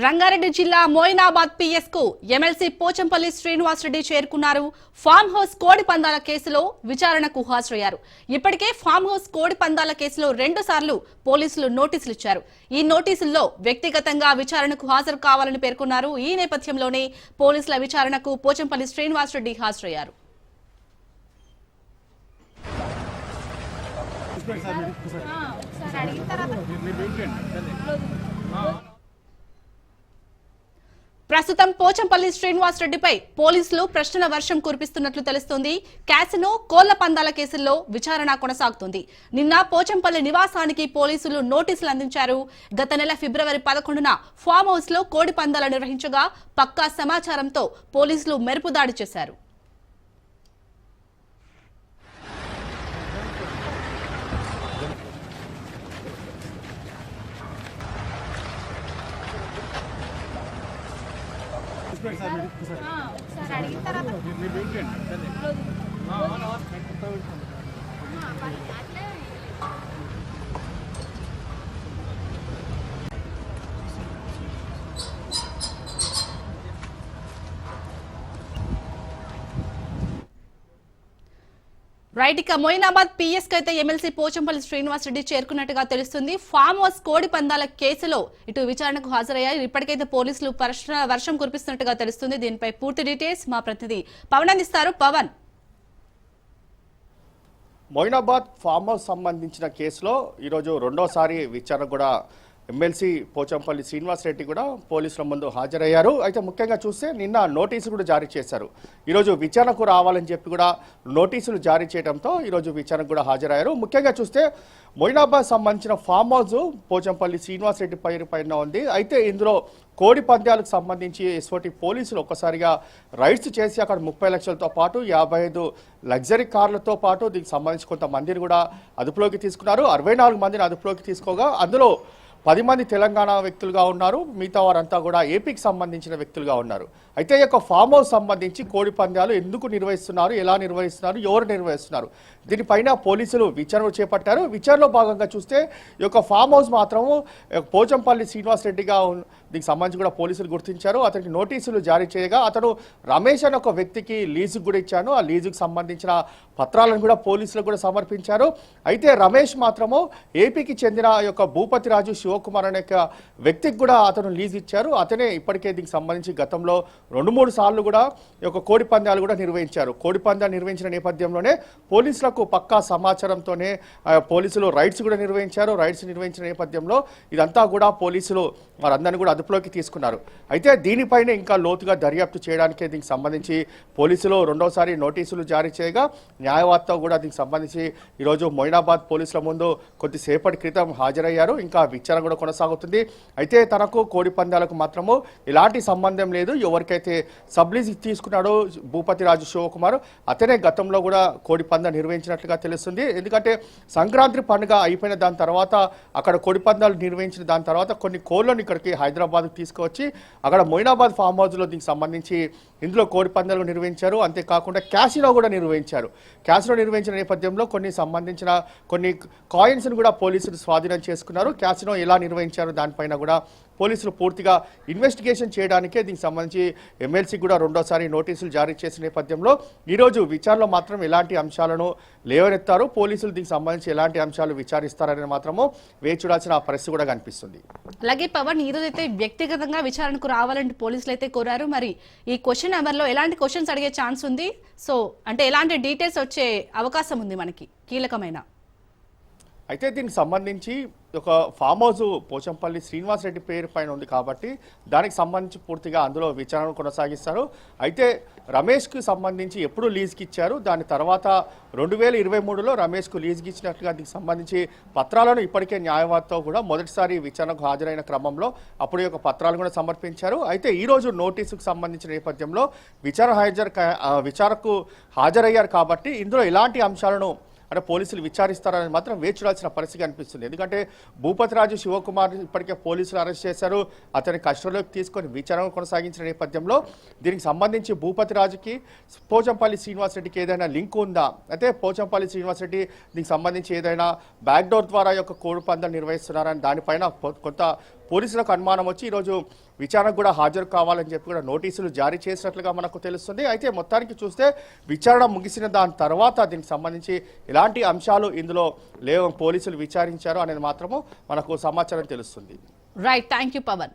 రంగారెడ్డి జిల్లా మోయినాబాద్ పిఎస్ కు ఎమ్మెల్సీ పోచంపల్లి శ్రీనివాసరెడ్డి చేరుకున్నారు. ఫామ్ హౌస్ కోడి పందాల కేసులో విచారణకు హాజరయ్యారు. ఇప్పటికే ఫామ్ హౌస్ కోడి పందాల కేసులో 2 సార్లు పోలీసులు నోటీసులు ఇచ్చారు. ఈ నోటీసుల్లో వ్యక్తిగతంగా విచారణకు హాజరు కావాలని పేర్కొన్నారు. ఈ నేపథ్యంలోనే పోలీసుల విచారణకు పోచంపల్లి శ్రీనివాసరెడ్డి హాజరయ్యారు. ప్రస్తుతం పోచంపల్లి శ్రీనివాసరెడ్డిపై పోలీసులు ప్రశ్నల వర్షం కురిపిస్తున్నట్లు తెలుస్తోంది. క్యాసినో కోళ్ల పందాల కేసుల్లో విచారణ కొనసాగుతుంది. నిన్న పోచంపల్లి నివాసానికి పోలీసులు నోటీసులు అందించారు. గత నెల ఫిబ్రవరి 11న ఫామ్ హౌస్ లో కోడి పందాలు నిర్వహించగా పక్కా సమాచారంతో పోలీసులు మెరుపు దాడి చేశారు. రైట్, ఇక మొయినాబాద్ పిఎస్ కి అయితే ఎమ్మెల్సీ పోచంపల్లి శ్రీనివాసరెడ్డి చేరుకున్నట్టుగా తెలుస్తుంది. ఫామ్ హౌస్ కోడి పందాల కేసులో ఇటు విచారణకు హాజరయ్యారు. ఇప్పటికైతే పోలీసులు ప్రశ్న వర్షం కురిపిస్తున్నట్టుగా తెలుస్తుంది. దీనిపై పూర్తి డీటెయిల్స్ మా ప్రతినిధి పవన్ అందిస్తారు. పవన్, మొయినాబాద్ ఫామ్ హౌస్ సంబంధించిన కేసులో ఈరోజు రెండోసారి విచారణ కూడా ఎమ్మెల్సీ పోచంపల్లి శ్రీనివాసరెడ్డి కూడా పోలీసుల ముందు హాజరయ్యారు. అయితే ముఖ్యంగా చూస్తే నిన్న నోటీసులు కూడా జారీ చేశారు. ఈరోజు విచారణకు రావాలని చెప్పి కూడా నోటీసులు జారీ చేయడంతో ఈరోజు విచారణకు కూడా హాజరయ్యారు. ముఖ్యంగా చూస్తే మొయినాబాద్ సంబంధించిన ఫామ్ హౌస్ పోచంపల్లి శ్రీనివాసరెడ్డి పైన ఉంది. అయితే ఇందులో కోడి పందాలకు సంబంధించి ఎస్ఓటి పోలీసులు ఒక్కసారిగా రైడ్స్ చేసి అక్కడ 30 లక్షలతో పాటు 55 లగ్జరీ కార్లతో పాటు దీనికి సంబంధించి కొంతమందిని కూడా అదుపులోకి తీసుకున్నారు. 64 మందిని అదుపులోకి తీసుకోగా అందులో 10 మంది తెలంగాణ వ్యక్తులుగా ఉన్నారు. మిగతా వారంతా కూడా ఏపీకి సంబంధించిన వ్యక్తులుగా ఉన్నారు. అయితే ఈ యొక్క ఫామ్ హౌస్ సంబంధించి కోడి పందాలు ఎందుకు నిర్వహిస్తున్నారు, ఎలా నిర్వహిస్తున్నారు, ఎవరు నిర్వహిస్తున్నారు, దీనిపైన పోలీసులు విచారణ చేపట్టారు. విచారణలో భాగంగా చూస్తే ఈ యొక్క ఫామ్ హౌస్ మాత్రము పోచంపల్లి శ్రీనివాసరెడ్డిగా దీనికి సంబంధించి కూడా పోలీసులు గుర్తించారు. అతనికి నోటీసులు జారీ చేయగా అతను రమేష్ అనే ఒక వ్యక్తికి లీజుకు కూడా ఇచ్చాను. ఆ లీజుకు సంబంధించిన పత్రాలను కూడా పోలీసులకు కూడా సమర్పించారు. అయితే రమేష్ మాత్రము ఏపీకి చెందిన యొక్క భూపతి రాజు శివకుమార్ అనే వ్యక్తికి కూడా అతను లీజ్ ఇచ్చారు. అతనే ఇప్పటికే దీనికి సంబంధించి గతంలో 2-3 సార్లు కూడా ఈ యొక్క కోడి పందాలు కూడా నిర్వహించారు. కోడి పందాలు నిర్వహించిన నేపథ్యంలోనే పోలీసులకు పక్కా సమాచారంతోనే పోలీసులు రైడ్స్ కూడా నిర్వహించారు. రైడ్స్ నిర్వహించిన నేపథ్యంలో ఇదంతా కూడా పోలీసులు వారందరినీ కూడా అదుపులోకి తీసుకున్నారు. అయితే దీనిపైన ఇంకా లోతుగా దర్యాప్తు చేయడానికే దీనికి సంబంధించి పోలీసులు రెండోసారి నోటీసులు జారీ చేయగా న్యాయవాదితో కూడా దీనికి సంబంధించి ఈరోజు మొయినాబాద్ పోలీసుల ముందు కొద్దిసేపటి క్రితం హాజరయ్యారు. ఇంకా విచారణ కూడా కొనసాగుతుంది. అయితే తనకు కోడి పందాలకు మాత్రము ఎలాంటి సంబంధం లేదు. ఎవరికైతే సబ్లీజ్ తీసుకున్నాడో భూపతి రాజు శివకుమార్ అతనే గతంలో కూడా కోడి పందాలు నిర్వహించినట్లుగా తెలుస్తుంది. ఎందుకంటే సంక్రాంతి పండుగ అయిపోయిన దాని తర్వాత అక్కడ కోడి పందాలు నిర్వహించిన దాని తర్వాత కొన్ని కోళ్లను ఇక్కడికి హైదరాబాద్కు తీసుకువచ్చి అక్కడ మొయినాబాద్ ఫామ్ హౌస్లో దీనికి సంబంధించి ఇందులో కోడి పందాలు నిర్వహించారు. అంతేకాకుండా క్యాసినో కూడా నిర్వహించారు. క్యాసినో నిర్వహించిన నేపథ్యంలో సంబంధించిన కొన్ని కాయిన్స్ను కూడా పోలీసులు స్వాధీనం చేసుకున్నారు. క్యాసినో ఎలా నిర్వహించారు దానిపైన కూడా పోలీసులు పూర్తిగా ఇన్వెస్టిగేషన్ చేయడానికే దీనికి సంబంధించి ఎమ్మెల్సీ కూడా రెండోసారి నోటీసులు జారీ చేసిన నేపథ్యంలో ఈరోజు విచారణలో మాత్రం ఎలాంటి అంశాలను లేవనెత్తారు, పోలీసులు దీనికి సంబంధించి ఎలాంటి అంశాలు విచారిస్తారని మాత్రము వేచి చూడాల్సిన పరిస్థితి కూడా కనిపిస్తుంది. అలాగే పవన్, ఈరోజు అయితే వ్యక్తిగతంగా విచారణకు రావాలంటే పోలీసులు అయితే కోరారు. మరి ఈ క్వశ్చన్ అవర్లో ఎలాంటి క్వశ్చన్స్ అడిగే ఛాన్స్ ఉంది? సో అంటే ఎలాంటి డీటెయిల్స్ వచ్చే అవకాశం ఉంది మనకి కీలకమైన? అయితే దీనికి సంబంధించి ఒక ఫామ్ హౌస్ పోచంపల్లి శ్రీనివాసరెడ్డి పేరు పైన ఉంది కాబట్టి దానికి సంబంధించి పూర్తిగా అందులో విచారణ కొనసాగిస్తారు. అయితే రమేష్కి సంబంధించి ఎప్పుడు లీజ్కి ఇచ్చారు, దాని తర్వాత 2023లో రమేష్కు లీజ్కి ఇచ్చినట్లుగా దీనికి సంబంధించి పత్రాలను ఇప్పటికే న్యాయవాదితో కూడా మొదటిసారి విచారణకు హాజరైన క్రమంలో అప్పుడు యొక్క పత్రాలు కూడా సమర్పించారు. అయితే ఈరోజు నోటీసుకు సంబంధించిన నేపథ్యంలో విచారణకు హాజరయ్యారు కాబట్టి ఇందులో ఎలాంటి అంశాలను అంటే పోలీసులు విచారిస్తారని మాత్రం వేచి చూడాల్సిన పరిస్థితి కనిపిస్తుంది. ఎందుకంటే భూపతి రాజు శివకుమార్ ఇప్పటికే పోలీసులు అరెస్ట్ చేశారు. అతని కస్టడీలోకి తీసుకొని విచారణ కొనసాగించిన నేపథ్యంలో దీనికి సంబంధించి భూపతి రాజుకి పోచంపల్లి శ్రీనివాసరెడ్డికి ఏదైనా లింక్ ఉందా, అయితే పోచంపల్లి శ్రీనివాసరెడ్డి దీనికి సంబంధించి ఏదైనా బ్యాక్డోర్ ద్వారా యొక్క కోడి పందాలు నిర్వహిస్తున్నారని దానిపైన కొంత పోలీసులకు అనుమానం వచ్చి ఈరోజు విచారణకు కూడా హాజరు కావాలని చెప్పి కూడా నోటీసులు జారీ చేసినట్లుగా మనకు తెలుస్తుంది. అయితే మొత్తానికి చూస్తే విచారణ ముగిసిన దాని తర్వాత దీనికి సంబంధించి ఎలాంటి అంశాలు ఇందులో లేవు పోలీసులు విచారించారు అనేది మాత్రము మనకు సమాచారం తెలుస్తుంది. Right, thank you Pawan.